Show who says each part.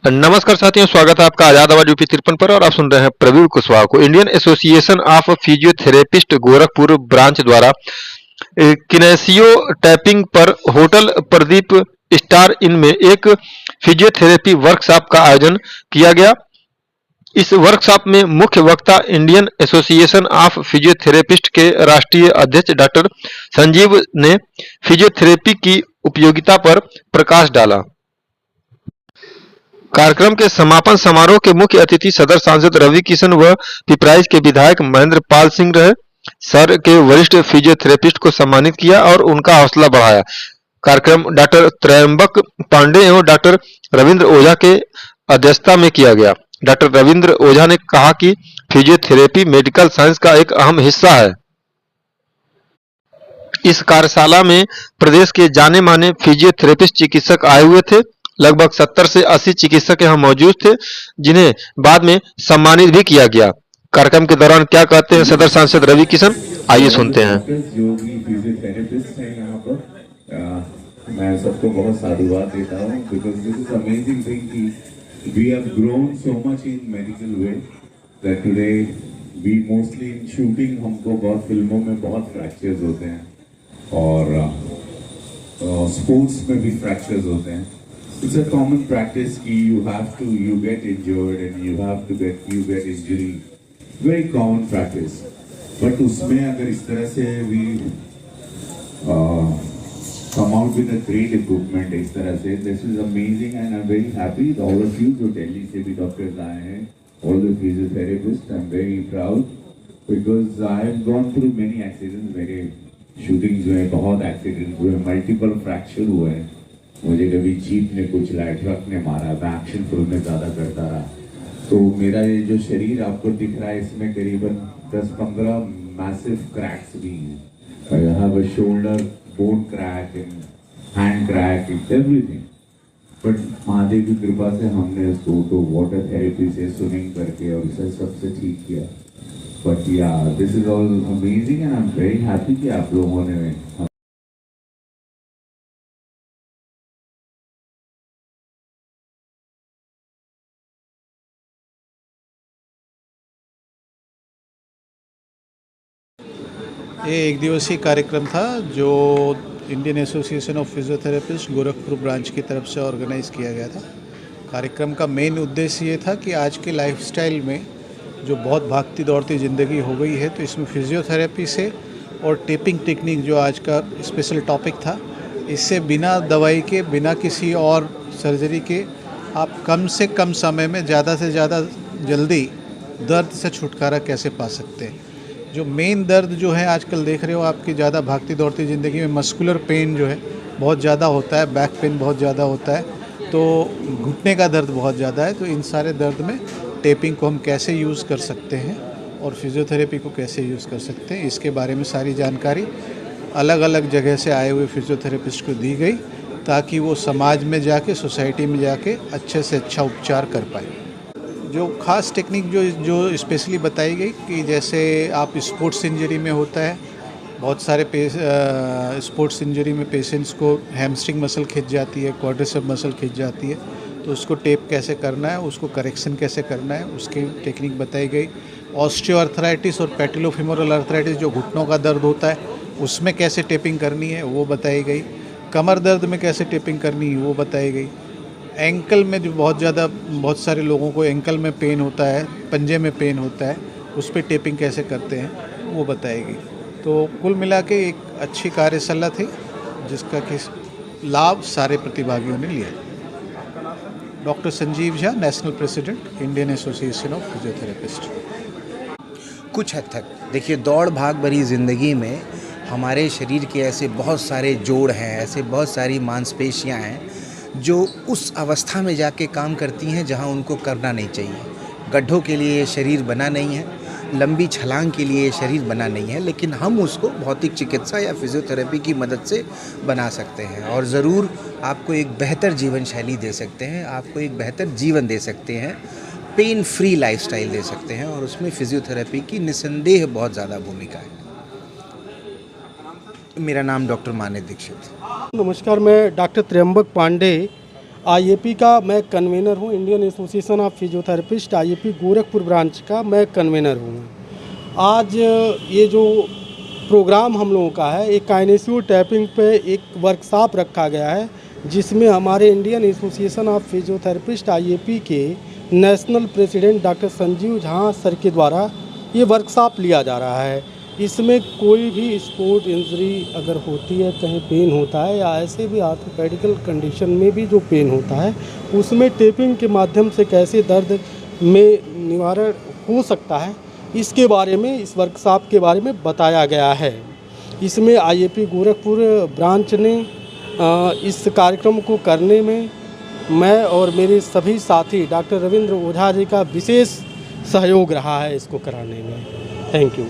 Speaker 1: नमस्कार साथियों, स्वागत है आपका आजाद आवाज यूपी 53 पर और आप सुन रहे हैं प्रवीण कुशवाहा को। Indian Association of physiotherapist Gorakhpur branch द्वारा किनेसियो टैपिंग पर होटल प्रदीप स्टार इन में एक फिजियोथेरेपी वर्कशॉप का आयोजन किया गया। इस वर्कशॉप में मुख्य वक्ता इंडियन एसोसिएशन ऑफ फिजियोथेरेपिस्ट के राष्ट्रीय अध्यक्ष डॉक्टर संजीव ने फिजियोथेरेपी की उपयोगिता पर प्रकाश डाला। कार्यक्रम के समापन समारोह के मुख्य अतिथि सदर सांसद रवि किशन व पिपराइच के विधायक महेंद्र पाल सिंह रहे। सर के वरिष्ठ फिजियोथेरेपिस्ट को सम्मानित किया और उनका हौसला बढ़ाया। कार्यक्रम डॉक्टर त्रयंबक पांडे एवं डॉक्टर रविंद्र ओझा के अध्यक्षता में किया गया। डॉक्टर रविंद्र ओझा ने कहा कि फिजियोथेरेपी मेडिकल साइंस का एक अहम हिस्सा है। इस कार्यशाला में प्रदेश के जाने माने फिजियोथेरेपिस्ट चिकित्सक आए हुए थे। लगभग 70 से 80 चिकित्सक यहाँ मौजूद थे, जिन्हें बाद में सम्मानित भी किया गया। कार्यक्रम के दौरान क्या कहते हैं सदर सांसद रवि किशन, आइए सुनते हैं।
Speaker 2: जो भी फिजियोथेरेपिस्ट हैं यहाँ पर मैं सबको बहुत साधुवाद देता हूँ because this is amazing thing कि we have grown so much in medical way that today we mostly in shooting हमको बहुत फिल्मों में बहुत फ्रैक्चर्स होते हैं और स्पोर्ट्स में भी फ्रैक्चर्स होते हैं। It's a common practice कि you get injured and you get injury. Very common practice. But उसमें अगर इस तरह से we come out with a great equipment इस तरह से, this is amazing and I'm very happy that all of you जो दिल्ली से भी डॉक्टर्स आए हैं, all the physiotherapists, I'm very proud because I have gone through many accidents. मेरे shootings में बहुत accidents हुए, multiple fracture हुए हैं। मुझे कभी जीप ने कुछ लाया, ट्रक ने मारा, मैं एक्शन फिल्म में ज़्यादा करता रहा। तो मेरा ये जो शरीर आपको दिख रहा है इसमें करीबन 10-15 मैसिव क्रैक्स भी हैं। I have a shoulder bone crack and hand crack and everything. But Mahadev की कृपा से हमने इसको तो वाटर थेरेपी से स्विमिंग करके और इसे सबसे ठीक किया। बट या this is all amazing and I am very happy कि आप लोगों ने
Speaker 3: ये एक दिवसीय कार्यक्रम था जो Indian Association of physiotherapist Gorakhpur branch की तरफ से ऑर्गेनाइज किया गया था। कार्यक्रम का मेन उद्देश्य ये था कि आज के लाइफस्टाइल में जो बहुत भागती दौड़ती ज़िंदगी हो गई है, तो इसमें फिजियोथेरेपी से और टेपिंग टेक्निक जो आज का स्पेशल टॉपिक था, इससे बिना दवाई के, बिना किसी और सर्जरी के आप कम से कम समय में ज़्यादा से ज़्यादा जल्दी दर्द से छुटकारा कैसे पा सकते हैं। जो मेन दर्द जो है आजकल देख रहे हो आपकी ज़्यादा भागती दौड़ती ज़िंदगी में मस्कुलर पेन जो है बहुत ज़्यादा होता है, बैक पेन बहुत ज़्यादा होता है, तो घुटने का दर्द बहुत ज़्यादा है। तो इन सारे दर्द में टेपिंग को हम कैसे यूज़ कर सकते हैं और फिजियोथेरेपी को कैसे यूज़ कर सकते हैं, इसके बारे में सारी जानकारी अलग अलग जगह से आए हुए फिजियोथेरेपिस्ट को दी गई, ताकि वो समाज में जाके, सोसाइटी में जाके अच्छे से अच्छा उपचार कर पाए। जो ख़ास टेक्निक जो स्पेशली बताई गई कि जैसे आप स्पोर्ट्स इंजरी में होता है, बहुत सारे स्पोर्ट्स इंजरी में पेशेंट्स को हैमस्ट्रिंग मसल खिंच जाती है, क्वाड्रिसेप मसल खिंच जाती है, तो उसको टेप कैसे करना है, उसको करेक्शन कैसे करना है, उसकी टेक्निक बताई गई। ऑस्टियोआर्थराइटिस और पैटिलोफिमोरल आर्थराइटिस जो घुटनों का दर्द होता है, उसमें कैसे टेपिंग करनी है वो बताई गई। कमर दर्द में कैसे टेपिंग करनी है वो बताई गई। एंकल में जो बहुत सारे लोगों को एंकल में पेन होता है, पंजे में पेन होता है, उस पर टेपिंग कैसे करते हैं वो बताएगी। तो कुल मिला के एक अच्छी कार्यशाला थी जिसका कि लाभ सारे प्रतिभागियों ने लिया। Doctor Sanjeev Jha, national president, Indian Association of physiotherapist.
Speaker 4: कुछ हद तक देखिए, दौड़ भाग भरी ज़िंदगी में हमारे शरीर के ऐसे बहुत सारे जोड़ हैं, ऐसे बहुत सारी मांसपेशियां हैं जो उस अवस्था में जाके काम करती हैं जहां उनको करना नहीं चाहिए। गड्ढों के लिए ये शरीर बना नहीं है, लंबी छलांग के लिए ये शरीर बना नहीं है, लेकिन हम उसको भौतिक चिकित्सा या फिजियोथेरेपी की मदद से बना सकते हैं और ज़रूर आपको एक बेहतर जीवन शैली दे सकते हैं, आपको एक बेहतर जीवन दे सकते हैं, पेन फ्री लाइफस्टाइल दे सकते हैं, और उसमें फिजियोथेरेपी की निसंदेह बहुत ज़्यादा भूमिका है। मेरा नाम डॉक्टर मान्य दीक्षित।
Speaker 5: नमस्कार, मैं डॉक्टर त्रयंबक पांडे आईएपी का मैं कन्वेनर हूँ, Indian Association of Physiotherapist IAP Gorakhpur branch का मैं कन्वेनर हूँ। आज ये जो प्रोग्राम हम लोगों का है, एक काइनेसियो टैपिंग पे एक वर्कशॉप रखा गया है, जिसमें हमारे Indian Association of Physiotherapist IAP के national president doctor Sanjeev Jha sir के द्वारा ये वर्कशॉप लिया जा रहा है। इसमें कोई भी स्पोर्ट इंजरी अगर होती है, कहीं पेन होता है, या ऐसे भी आर्थोपेडिकल कंडीशन में भी जो पेन होता है, उसमें टेपिंग के माध्यम से कैसे दर्द में निवारण हो सकता है, इसके बारे में, इस वर्कशॉप के बारे में बताया गया है। इसमें आईएपी गोरखपुर ब्रांच ने इस कार्यक्रम को करने में मैं और मेरे सभी साथी डॉक्टर रविंद्र ओझा जी का विशेष सहयोग रहा है इसको कराने में। Thank you.